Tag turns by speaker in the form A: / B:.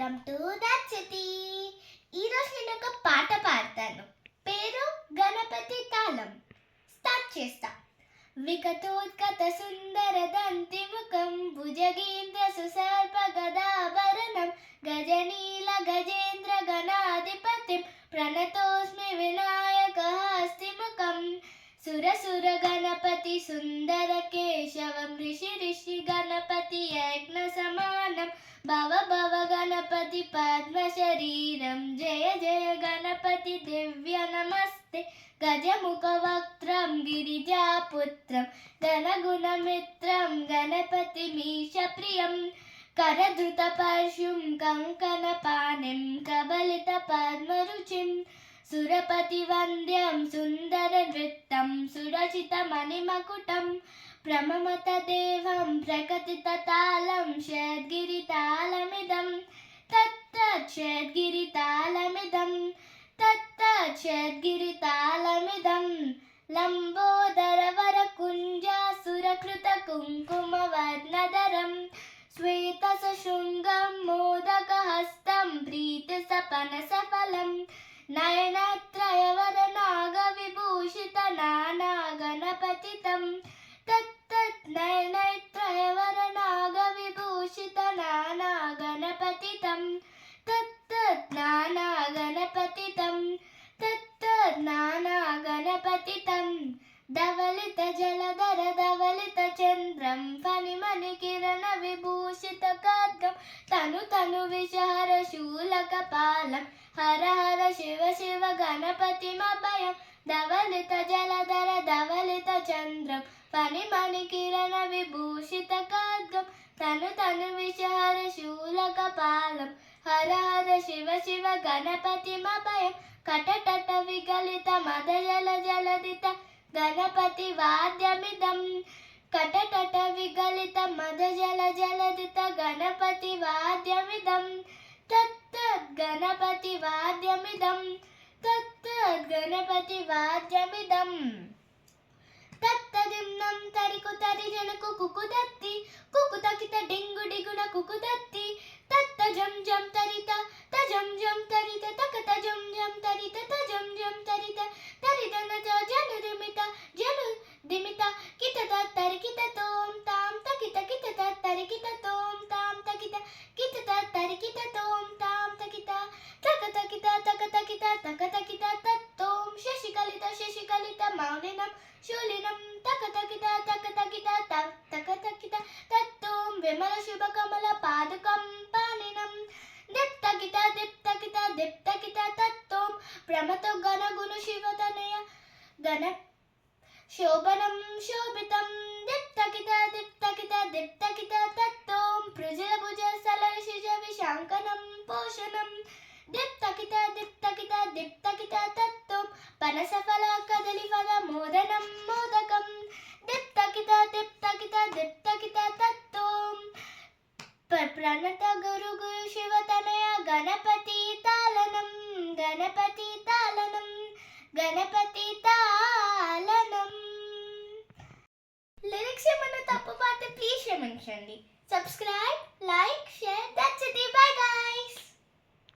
A: Welcome to that city. ఈరోజు నేను ఒక పాట పాడతాను. పేరు గణపతి తాళం. స్టార్ట్ చేస్తా. వికటోత్కట సుందర దంతి ముఖం భుజగేంద్ర సుసర్ప గదాభరణం గజనీల గజేంద్ర గణాధిపతిం ప్రణతోస్మి వినాయక హస్తిముఖం సురసుర గణపతి సుందర కేశవం ఋషి ఋషి గణపతి యజ్ఞ సమానం భవ భవ గణపతి పద్మ శరీరం జయ జయ గణపతి దివ్య నమస్తే గజముఖ వక్త్రం గిరిజాపుత్రం గణగుణమిత్రం గణపతి మీష ప్రియం కరధృత పర్షుం కంకణ పాణిం కబలిత పద్మరుచిం సురపతి వంద్యం సుందర నృత్తం సురచిత మణిమకుటం ప్రమమత దేవం ప్రకటిత తాళం షడ్గిరి తాళమిదం తత్తత్ షడ్గిరి తాళమిదం తత్తత్ షడ్గిరి తాళమిదం లంబోదర వర కుంజాసురకృత కుంకుమ వర్ణధరం శ్వేత శృంగం మోదక హస్తం ప్రీతి సపన సఫలం నయనత్రయవర నాగ విభూషిత నానా గణపతితం తత్తత్ నయనత్రయవర నాగ విభూషిత నానా గణపతితం తత్తత్ నానా గణపతితం తత్తత్ నానా గణపతితం ధవళిత జలధర ధవళిత చంద్రం ఫణిమణి కిరణ విభూషిత ఖడ్గం తను తను విషహర శూలక పాలం హర హర శివ శివ గణపతిమభయం ధవళిత జలధర ధవళిత చంద్రం ఫణిమణి కిరణ విభూషిత ఖడ్గం తను తను విషహర శూలక పాలం హర హర శివ శివ గణపతిమభయం కటటట విగలిత మద జల జలదిత గణపతి వాద్యమిదం కటకట విగలిత మద జల జలదిత గణపతి వాద్యమిదం తత్తత్ గణపతి వాద్యమిదం తత్తత్ గణపతి వాద్యమిదం తత్తదిన్నం తరికు తరి జనకు కుకుదత్తి కుకుతకిత డింగు డిగుణ కుకుదత్తి తత్త జం జం తరిత తజం జం తరిత తకత జం జం తరిత తజం జం తరిత తరిదన జను దిమిత జను దిమిత కితత తరికిత తోం తాం తకిత కితత తరికిత తోం తాం తకిత కితత తరికిత తోం తాం తకిత తకత కిత తకత కిత తకత కిత తత్తోం శశికలిత మౌలినం శూలినం తకత కిత తకత కిత తత్తోం విమల శుభ కమల పాదుకం పానినం దిప్తకిత తత్తోం ప్రమతో గణ గుణ శివతనయ గణ శోభనం శోభితం దిప్తకిత తత్తోం పృజల భుజ సలర శిజ విశాంకనం పోషణం దిప్తకిత తత్తోం పనసఫల కదలి ఫల మోదనం మోదకం దిప్తకిత తత్తోం ప్రణత గురు గురు శివతనయ గణపతి తాళనం లిరిక్స్ ఏమన్నా తప్పు పాడితే ప్లీజ్ క్షమించండి. Subscribe, like,